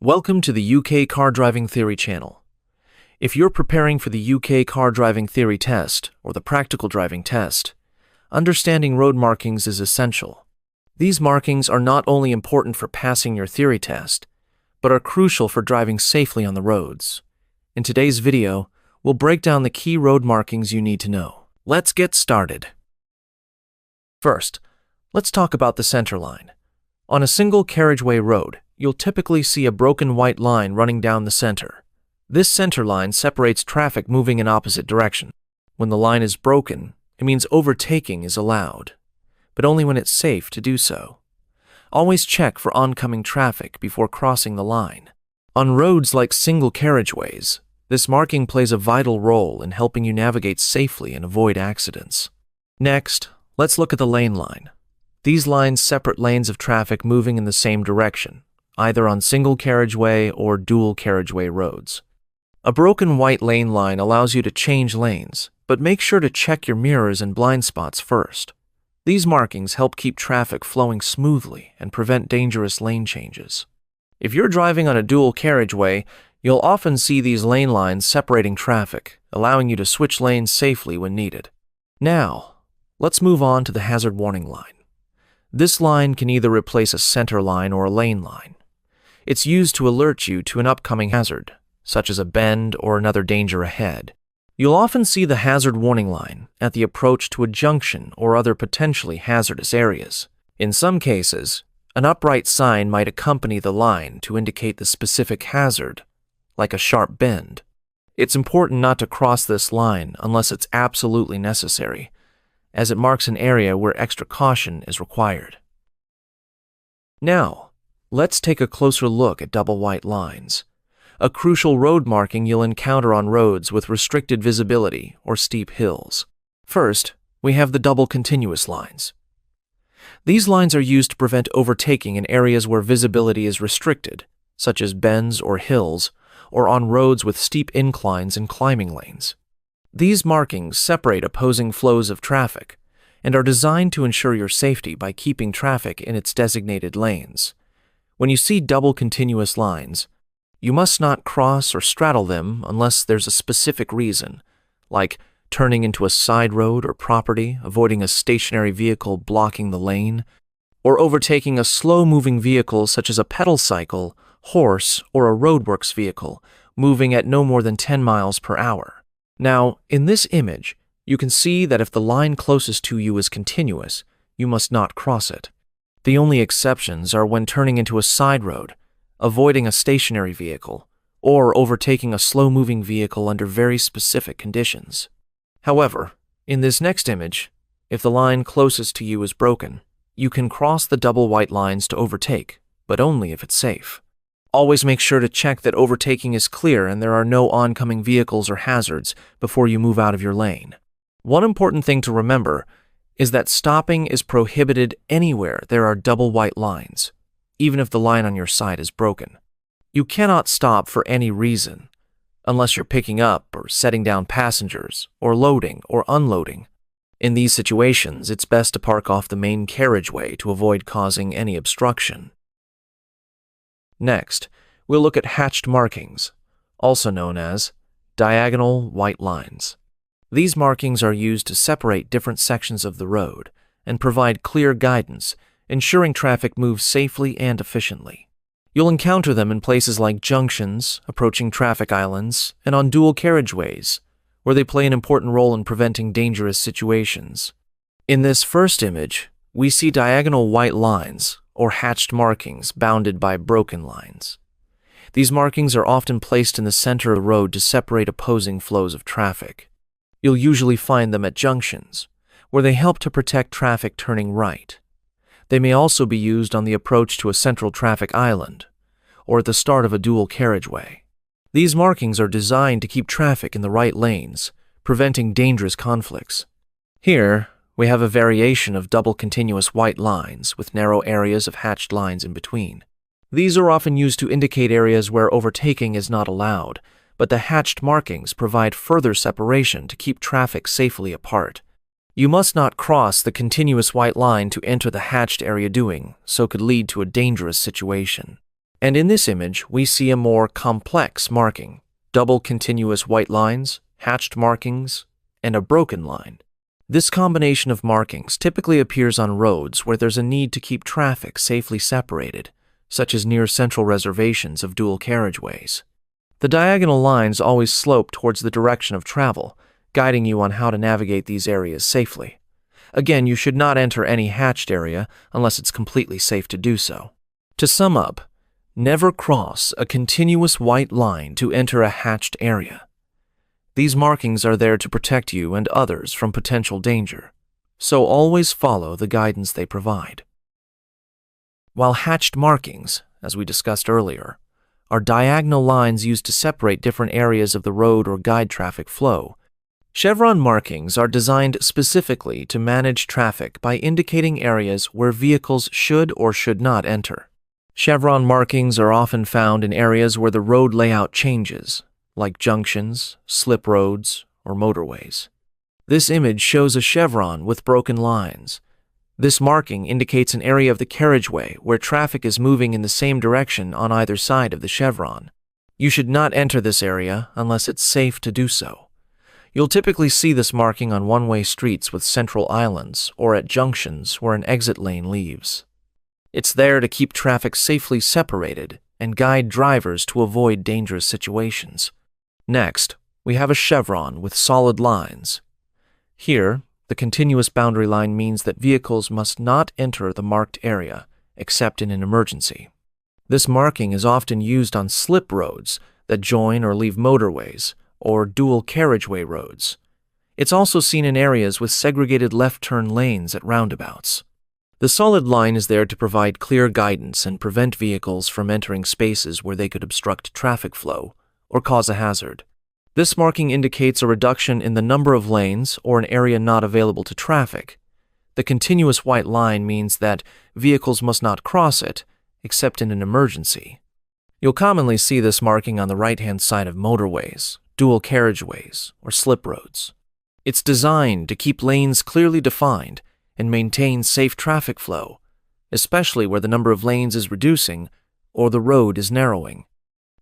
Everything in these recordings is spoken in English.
Welcome to the UK Car Driving Theory channel. If you're preparing for the UK Car Driving Theory Test or the Practical Driving Test, understanding road markings is essential. These markings are not only important for passing your theory test, but are crucial for driving safely on the roads. In today's video, we'll break down the key road markings you need to know. Let's get started. First, let's talk about the center line. On a single carriageway road, you'll typically see a broken white line running down the center. This center line separates traffic moving in opposite direction. When the line is broken, it means overtaking is allowed, but only when it's safe to do so. Always check for oncoming traffic before crossing the line. On roads like single carriageways, this marking plays a vital role in helping you navigate safely and avoid accidents. Next, let's look at the lane line. These lines separate lanes of traffic moving in the same direction, either on single carriageway or dual carriageway roads. A broken white lane line allows you to change lanes, but make sure to check your mirrors and blind spots first. These markings help keep traffic flowing smoothly and prevent dangerous lane changes. If you're driving on a dual carriageway, you'll often see these lane lines separating traffic, allowing you to switch lanes safely when needed. Now, let's move on to the hazard warning line. This line can either replace a center line or a lane line. It's used to alert you to an upcoming hazard, such as a bend or another danger ahead. You'll often see the hazard warning line at the approach to a junction or other potentially hazardous areas. In some cases, an upright sign might accompany the line to indicate the specific hazard, like a sharp bend. It's important not to cross this line unless it's absolutely necessary, as it marks an area where extra caution is required. Now, let's take a closer look at double white lines, a crucial road marking you'll encounter on roads with restricted visibility or steep hills. First, we have the double continuous lines. These lines are used to prevent overtaking in areas where visibility is restricted, such as bends or hills, or on roads with steep inclines and climbing lanes. These markings separate opposing flows of traffic and are designed to ensure your safety by keeping traffic in its designated lanes. When you see double continuous lines, you must not cross or straddle them unless there's a specific reason, like turning into a side road or property, avoiding a stationary vehicle blocking the lane, or overtaking a slow-moving vehicle such as a pedal cycle, horse, or a roadworks vehicle moving at no more than 10 miles per hour. Now, in this image, you can see that if the line closest to you is continuous, you must not cross it. The only exceptions are when turning into a side road, avoiding a stationary vehicle, or overtaking a slow-moving vehicle under very specific conditions. However, in this next image, if the line closest to you is broken, you can cross the double white lines to overtake, but only if it's safe. Always make sure to check that overtaking is clear and there are no oncoming vehicles or hazards before you move out of your lane. One important thing to remember is that stopping is prohibited anywhere there are double white lines, even if the line on your side is broken. You cannot stop for any reason, unless you're picking up or setting down passengers, or loading or unloading. In these situations, it's best to park off the main carriageway to avoid causing any obstruction. Next, we'll look at hatched markings, also known as diagonal white lines. These markings are used to separate different sections of the road and provide clear guidance, ensuring traffic moves safely and efficiently. You'll encounter them in places like junctions, approaching traffic islands, and on dual carriageways, where they play an important role in preventing dangerous situations. In this first image, we see diagonal white lines, or hatched markings bounded by broken lines. These markings are often placed in the center of the road to separate opposing flows of traffic. You'll usually find them at junctions, where they help to protect traffic turning right. They may also be used on the approach to a central traffic island, or at the start of a dual carriageway. These markings are designed to keep traffic in the right lanes, preventing dangerous conflicts. Here, we have a variation of double continuous white lines with narrow areas of hatched lines in between. These are often used to indicate areas where overtaking is not allowed, but the hatched markings provide further separation to keep traffic safely apart. You must not cross the continuous white line to enter the hatched area so could lead to a dangerous situation. And in this image, we see a more complex marking: double continuous white lines, hatched markings, and a broken line. This combination of markings typically appears on roads where there's a need to keep traffic safely separated, such as near central reservations of dual carriageways. The diagonal lines always slope towards the direction of travel, guiding you on how to navigate these areas safely. Again, you should not enter any hatched area unless it's completely safe to do so. To sum up, never cross a continuous white line to enter a hatched area. These markings are there to protect you and others from potential danger, so always follow the guidance they provide. While hatched markings, as we discussed earlier, are diagonal lines used to separate different areas of the road or guide traffic flow, chevron markings are designed specifically to manage traffic by indicating areas where vehicles should or should not enter. Chevron markings are often found in areas where the road layout changes, like junctions, slip roads, or motorways. This image shows a chevron with broken lines. This marking indicates an area of the carriageway where traffic is moving in the same direction on either side of the chevron. You should not enter this area unless it's safe to do so. You'll typically see this marking on one-way streets with central islands or at junctions where an exit lane leaves. It's there to keep traffic safely separated and guide drivers to avoid dangerous situations. Next, we have a chevron with solid lines. Here, the continuous boundary line means that vehicles must not enter the marked area, except in an emergency. This marking is often used on slip roads that join or leave motorways, or dual carriageway roads. It's also seen in areas with segregated left-turn lanes at roundabouts. The solid line is there to provide clear guidance and prevent vehicles from entering spaces where they could obstruct traffic flow or cause a hazard. This marking indicates a reduction in the number of lanes or an area not available to traffic. The continuous white line means that vehicles must not cross it, except in an emergency. You'll commonly see this marking on the right-hand side of motorways, dual carriageways, or slip roads. It's designed to keep lanes clearly defined and maintain safe traffic flow, especially where the number of lanes is reducing or the road is narrowing.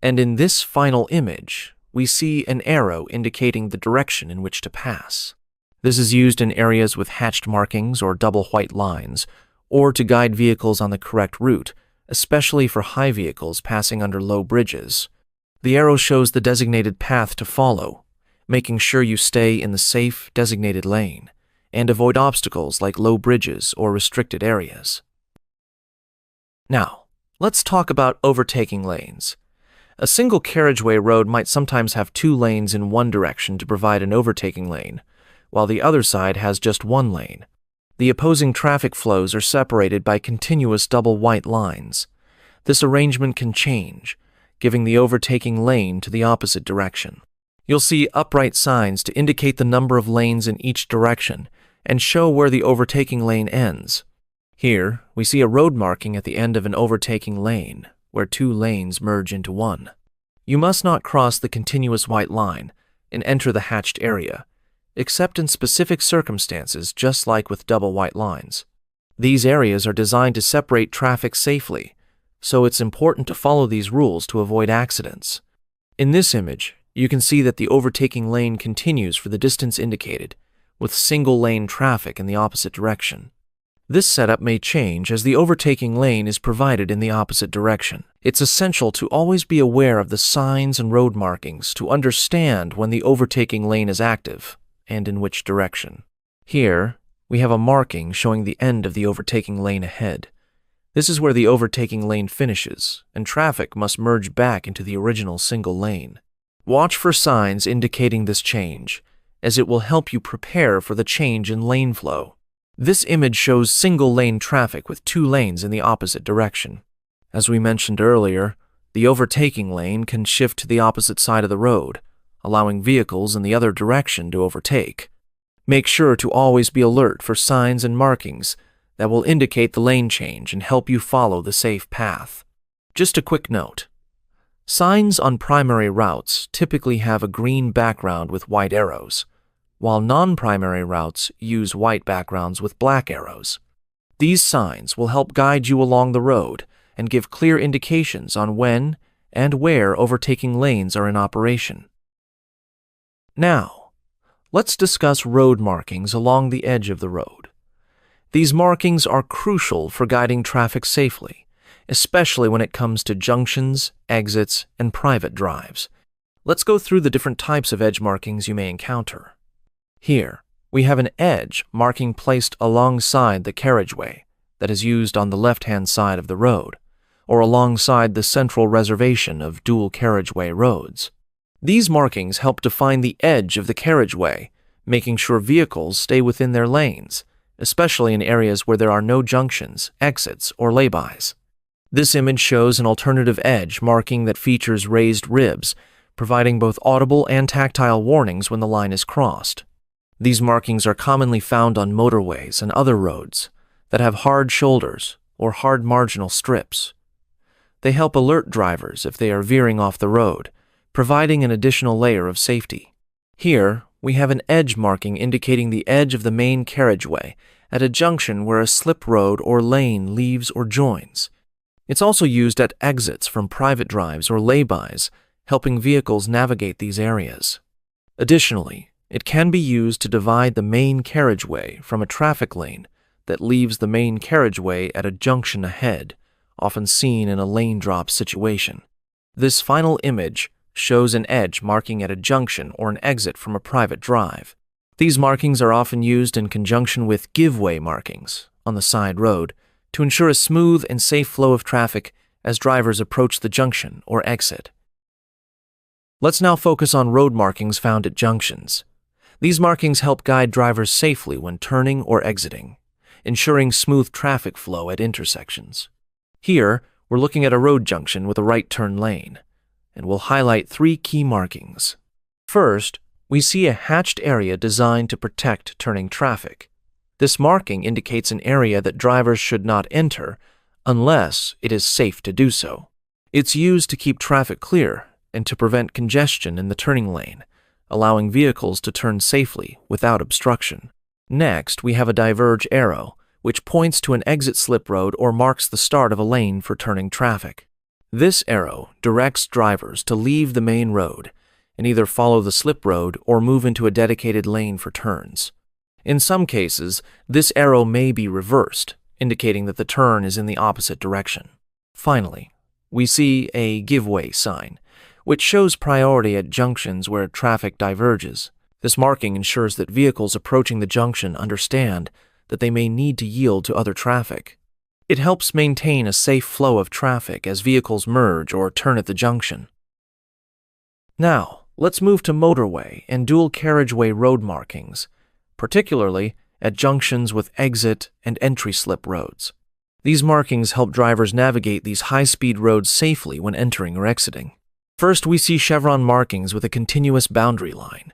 And in this final image, we see an arrow indicating the direction in which to pass. This is used in areas with hatched markings or double white lines, or to guide vehicles on the correct route, especially for high vehicles passing under low bridges. The arrow shows the designated path to follow, making sure you stay in the safe, designated lane, and avoid obstacles like low bridges or restricted areas. Now, let's talk about overtaking lanes. A single carriageway road might sometimes have two lanes in one direction to provide an overtaking lane, while the other side has just one lane. The opposing traffic flows are separated by continuous double white lines. This arrangement can change, giving the overtaking lane to the opposite direction. You'll see upright signs to indicate the number of lanes in each direction and show where the overtaking lane ends. Here, we see a road marking at the end of an overtaking lane, where two lanes merge into one. You must not cross the continuous white line and enter the hatched area, except in specific circumstances, just like with double white lines. These areas are designed to separate traffic safely, so it's important to follow these rules to avoid accidents. In this image, you can see that the overtaking lane continues for the distance indicated, with single-lane traffic in the opposite direction. This setup may change as the overtaking lane is provided in the opposite direction. It's essential to always be aware of the signs and road markings to understand when the overtaking lane is active and in which direction. Here, we have a marking showing the end of the overtaking lane ahead. This is where the overtaking lane finishes, and traffic must merge back into the original single lane. Watch for signs indicating this change, as it will help you prepare for the change in lane flow. This image shows single-lane traffic with two lanes in the opposite direction. As we mentioned earlier, the overtaking lane can shift to the opposite side of the road, allowing vehicles in the other direction to overtake. Make sure to always be alert for signs and markings that will indicate the lane change and help you follow the safe path. Just a quick note. Signs on primary routes typically have a green background with white arrows, while non-primary routes use white backgrounds with black arrows. These signs will help guide you along the road and give clear indications on when and where overtaking lanes are in operation. Now, let's discuss road markings along the edge of the road. These markings are crucial for guiding traffic safely, especially when it comes to junctions, exits, and private drives. Let's go through the different types of edge markings you may encounter. Here, we have an edge marking placed alongside the carriageway that is used on the left-hand side of the road, or alongside the central reservation of dual carriageway roads. These markings help define the edge of the carriageway, making sure vehicles stay within their lanes, especially in areas where there are no junctions, exits, or laybys. This image shows an alternative edge marking that features raised ribs, providing both audible and tactile warnings when the line is crossed. These markings are commonly found on motorways and other roads that have hard shoulders or hard marginal strips. They help alert drivers if they are veering off the road, providing an additional layer of safety. Here, we have an edge marking indicating the edge of the main carriageway at a junction where a slip road or lane leaves or joins. It's also used at exits from private drives or laybys, helping vehicles navigate these areas. Additionally, it can be used to divide the main carriageway from a traffic lane that leaves the main carriageway at a junction ahead, often seen in a lane drop situation. This final image shows an edge marking at a junction or an exit from a private drive. These markings are often used in conjunction with give-way markings on the side road to ensure a smooth and safe flow of traffic as drivers approach the junction or exit. Let's now focus on road markings found at junctions. These markings help guide drivers safely when turning or exiting, ensuring smooth traffic flow at intersections. Here, we're looking at a road junction with a right turn lane, and we'll highlight 3 key markings. First, we see a hatched area designed to protect turning traffic. This marking indicates an area that drivers should not enter unless it is safe to do so. It's used to keep traffic clear and to prevent congestion in the turning lane, allowing vehicles to turn safely without obstruction. Next, we have a diverge arrow, which points to an exit slip road or marks the start of a lane for turning traffic. This arrow directs drivers to leave the main road and either follow the slip road or move into a dedicated lane for turns. In some cases, this arrow may be reversed, indicating that the turn is in the opposite direction. Finally, we see a give-way sign, which shows priority at junctions where traffic diverges. This marking ensures that vehicles approaching the junction understand that they may need to yield to other traffic. It helps maintain a safe flow of traffic as vehicles merge or turn at the junction. Now, let's move to motorway and dual carriageway road markings, particularly at junctions with exit and entry slip roads. These markings help drivers navigate these high-speed roads safely when entering or exiting. First, we see chevron markings with a continuous boundary line.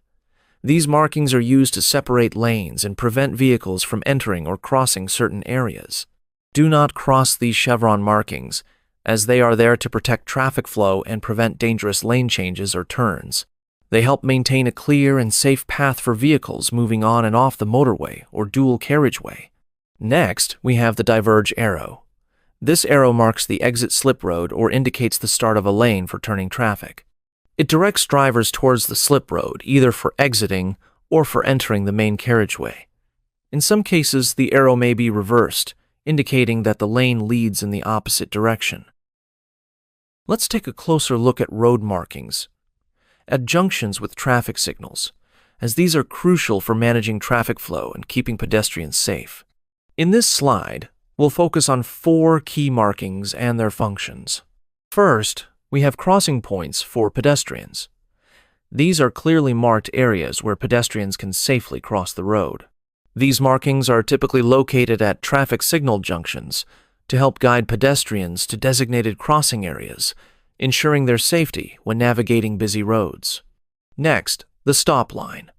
These markings are used to separate lanes and prevent vehicles from entering or crossing certain areas. Do not cross these chevron markings, as they are there to protect traffic flow and prevent dangerous lane changes or turns. They help maintain a clear and safe path for vehicles moving on and off the motorway or dual carriageway. Next, we have the diverge arrow. This arrow marks the exit slip road or indicates the start of a lane for turning traffic. It directs drivers towards the slip road, either for exiting or for entering the main carriageway. In some cases, the arrow may be reversed, indicating that the lane leads in the opposite direction. Let's take a closer look at road markings at junctions with traffic signals, as these are crucial for managing traffic flow and keeping pedestrians safe. In this slide, we'll focus on 4 key markings and their functions. First, we have crossing points for pedestrians. These are clearly marked areas where pedestrians can safely cross the road. These markings are typically located at traffic signal junctions to help guide pedestrians to designated crossing areas, ensuring their safety when navigating busy roads. Next, the stop line.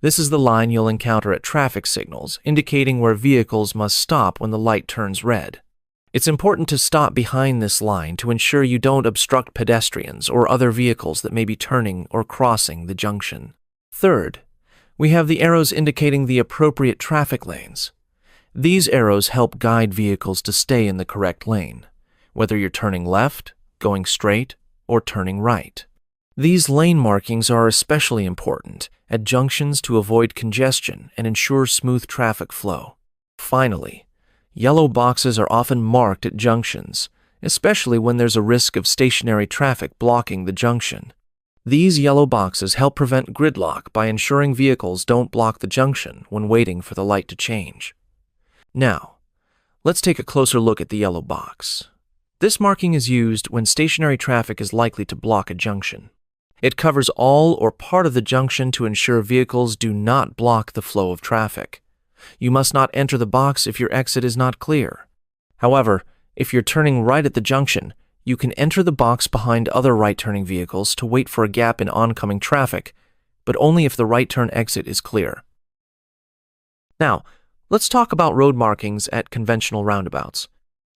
This is the line you'll encounter at traffic signals, indicating where vehicles must stop when the light turns red. It's important to stop behind this line to ensure you don't obstruct pedestrians or other vehicles that may be turning or crossing the junction. Third, we have the arrows indicating the appropriate traffic lanes. These arrows help guide vehicles to stay in the correct lane, whether you're turning left, going straight, or turning right. These lane markings are especially important at junctions to avoid congestion and ensure smooth traffic flow. Finally, yellow boxes are often marked at junctions, especially when there's a risk of stationary traffic blocking the junction. These yellow boxes help prevent gridlock by ensuring vehicles don't block the junction when waiting for the light to change. Now, let's take a closer look at the yellow box. This marking is used when stationary traffic is likely to block a junction. It covers all or part of the junction to ensure vehicles do not block the flow of traffic. You must not enter the box if your exit is not clear. However, if you're turning right at the junction, you can enter the box behind other right-turning vehicles to wait for a gap in oncoming traffic, but only if the right turn exit is clear. Now, let's talk about road markings at conventional roundabouts.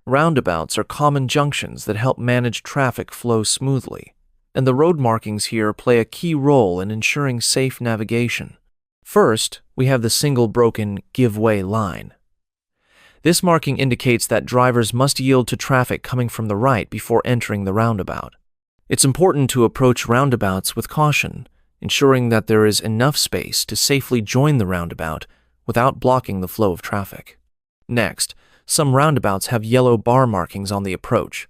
Roundabouts are common junctions that help manage traffic flow smoothly, and the road markings here play a key role in ensuring safe navigation. First, we have the single broken give way line. This marking indicates that drivers must yield to traffic coming from the right before entering the roundabout. It's important to approach roundabouts with caution, ensuring that there is enough space to safely join the roundabout without blocking the flow of traffic. Next, some roundabouts have yellow bar markings on the approach.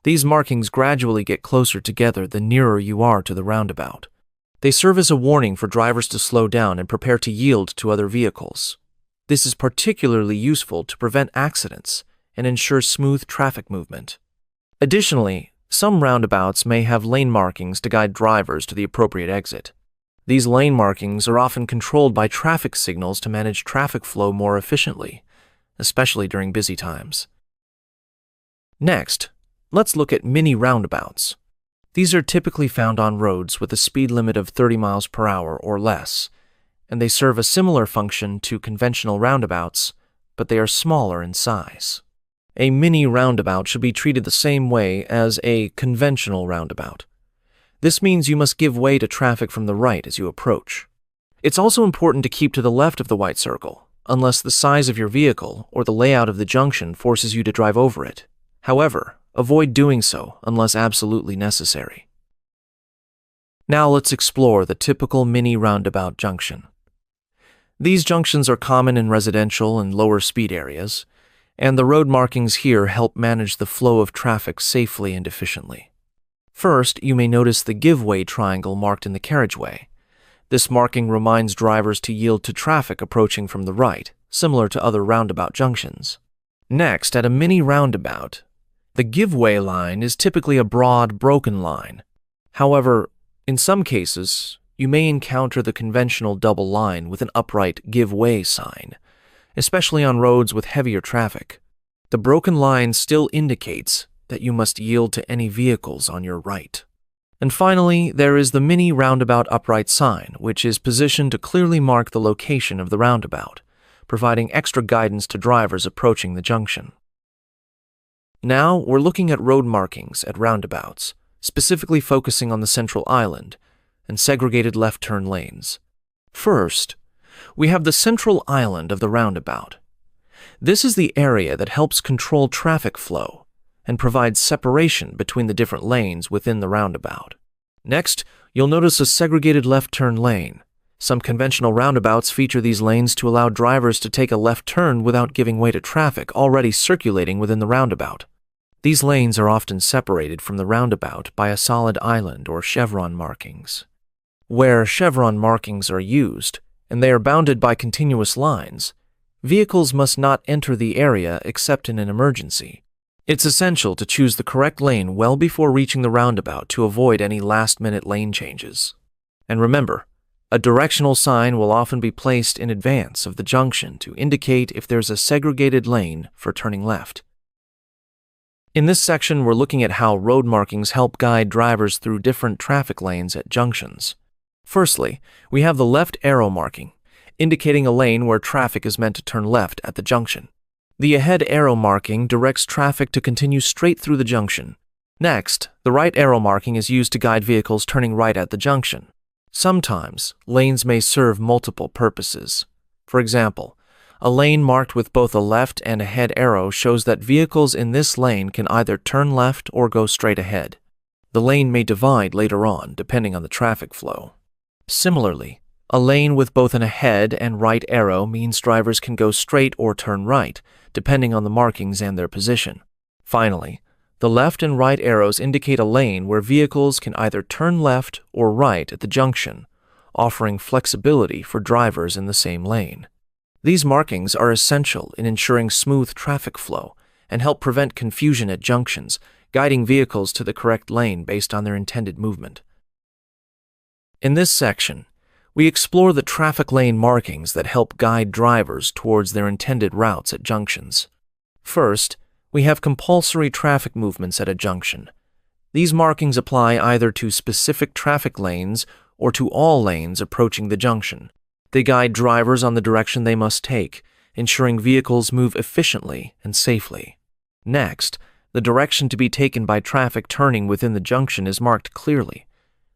These markings gradually get closer together the nearer you are to the roundabout. They serve as a warning for drivers to slow down and prepare to yield to other vehicles. This is particularly useful to prevent accidents and ensure smooth traffic movement. Additionally, some roundabouts may have lane markings to guide drivers to the appropriate exit. These lane markings are often controlled by traffic signals to manage traffic flow more efficiently, especially during busy times. Next, let's look at mini roundabouts. These are typically found on roads with a speed limit of 30 miles per hour or less, and they serve a similar function to conventional roundabouts, but they are smaller in size. A mini roundabout should be treated the same way as a conventional roundabout. This means you must give way to traffic from the right as you approach. It's also important to keep to the left of the white circle, unless the size of your vehicle or the layout of the junction forces you to drive over it. However, avoid doing so unless absolutely necessary. Now let's explore the typical mini roundabout junction. These junctions are common in residential and lower speed areas, and the road markings here help manage the flow of traffic safely and efficiently. First, you may notice the give way triangle marked in the carriageway. This marking reminds drivers to yield to traffic approaching from the right, similar to other roundabout junctions. Next, at a mini roundabout, the give way line is typically a broad, broken line. However, in some cases, you may encounter the conventional double line with an upright give way sign, especially on roads with heavier traffic. The broken line still indicates that you must yield to any vehicles on your right. And finally, there is the mini roundabout upright sign, which is positioned to clearly mark the location of the roundabout, providing extra guidance to drivers approaching the junction. Now, we're looking at road markings at roundabouts, specifically focusing on the central island and segregated left turn lanes. First, we have the central island of the roundabout. This is the area that helps control traffic flow and provides separation between the different lanes within the roundabout. Next, you'll notice a segregated left turn lane. Some conventional roundabouts feature these lanes to allow drivers to take a left turn without giving way to traffic already circulating within the roundabout. These lanes are often separated from the roundabout by a solid island or chevron markings. Where chevron markings are used, and they are bounded by continuous lines, vehicles must not enter the area except in an emergency. It's essential to choose the correct lane well before reaching the roundabout to avoid any last-minute lane changes. And remember, a directional sign will often be placed in advance of the junction to indicate if there's a segregated lane for turning left. In this section, we're looking at how road markings help guide drivers through different traffic lanes at junctions. Firstly, we have the left arrow marking, indicating a lane where traffic is meant to turn left at the junction. The ahead arrow marking directs traffic to continue straight through the junction. Next, the right arrow marking is used to guide vehicles turning right at the junction. Sometimes, lanes may serve multiple purposes. For example, A lane marked with both a left and a head arrow shows that vehicles in this lane can either turn left or go straight ahead. The lane may divide later on, depending on the traffic flow. Similarly, a lane with both an ahead and right arrow means drivers can go straight or turn right, depending on the markings and their position. Finally, the left and right arrows indicate a lane where vehicles can either turn left or right at the junction, offering flexibility for drivers in the same lane. These markings are essential in ensuring smooth traffic flow and help prevent confusion at junctions, guiding vehicles to the correct lane based on their intended movement. In this section, we explore the traffic lane markings that help guide drivers towards their intended routes at junctions. First, we have compulsory traffic movements at a junction. These markings apply either to specific traffic lanes or to all lanes approaching the junction. They guide drivers on the direction they must take, ensuring vehicles move efficiently and safely. Next, the direction to be taken by traffic turning within the junction is marked clearly.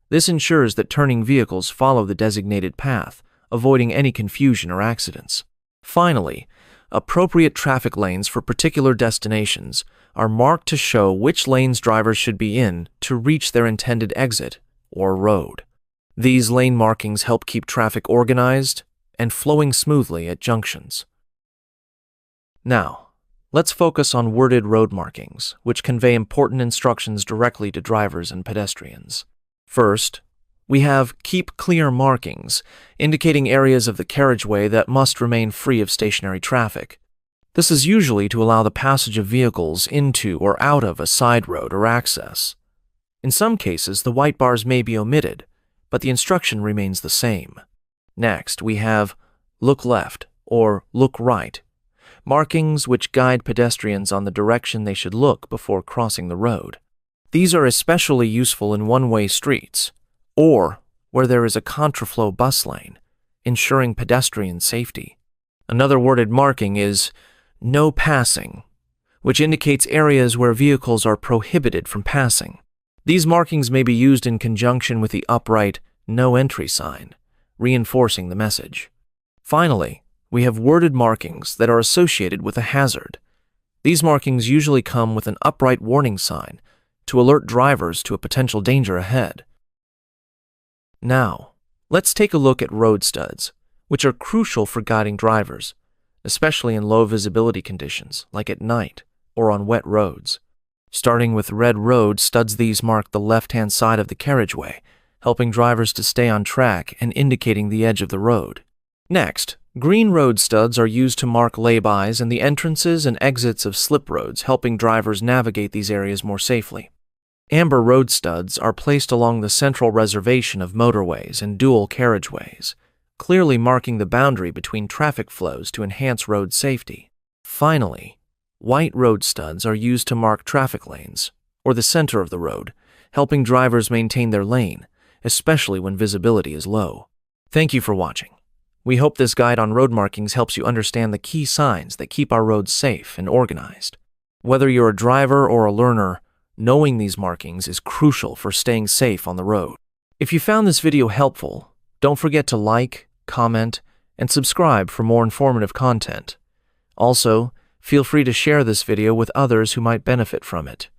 This ensures that turning vehicles follow the designated path, avoiding any confusion or accidents. Finally, appropriate traffic lanes for particular destinations are marked to show which lanes drivers should be in to reach their intended exit or road. These lane markings help keep traffic organized and flowing smoothly at junctions. Now, let's focus on worded road markings, which convey important instructions directly to drivers and pedestrians. First, we have keep clear markings, indicating areas of the carriageway that must remain free of stationary traffic. This is usually to allow the passage of vehicles into or out of a side road or access. In some cases, the white bars may be omitted, but the instruction remains the same. Next, we have look left or look right, markings which guide pedestrians on the direction they should look before crossing the road. These are especially useful in one-way streets or where there is a contraflow bus lane, ensuring pedestrian safety. Another worded marking is no passing, which indicates areas where vehicles are prohibited from passing. These markings may be used in conjunction with the upright no entry sign, reinforcing the message. Finally, we have worded markings that are associated with a hazard. These markings usually come with an upright warning sign to alert drivers to a potential danger ahead. Now, let's take a look at road studs, which are crucial for guiding drivers, especially in low visibility conditions like at night or on wet roads. Starting with red road studs, these mark the left-hand side of the carriageway, helping drivers to stay on track and indicating the edge of the road. Next, green road studs are used to mark laybys and the entrances and exits of slip roads, helping drivers navigate these areas more safely. Amber road studs are placed along the central reservation of motorways and dual carriageways, clearly marking the boundary between traffic flows to enhance road safety. Finally, white road studs are used to mark traffic lanes, or the center of the road, helping drivers maintain their lane, especially when visibility is low. Thank you for watching. We hope this guide on road markings helps you understand the key signs that keep our roads safe and organized. Whether you're a driver or a learner, knowing these markings is crucial for staying safe on the road. If you found this video helpful, don't forget to like, comment, and subscribe for more informative content. Also, feel free to share this video with others who might benefit from it.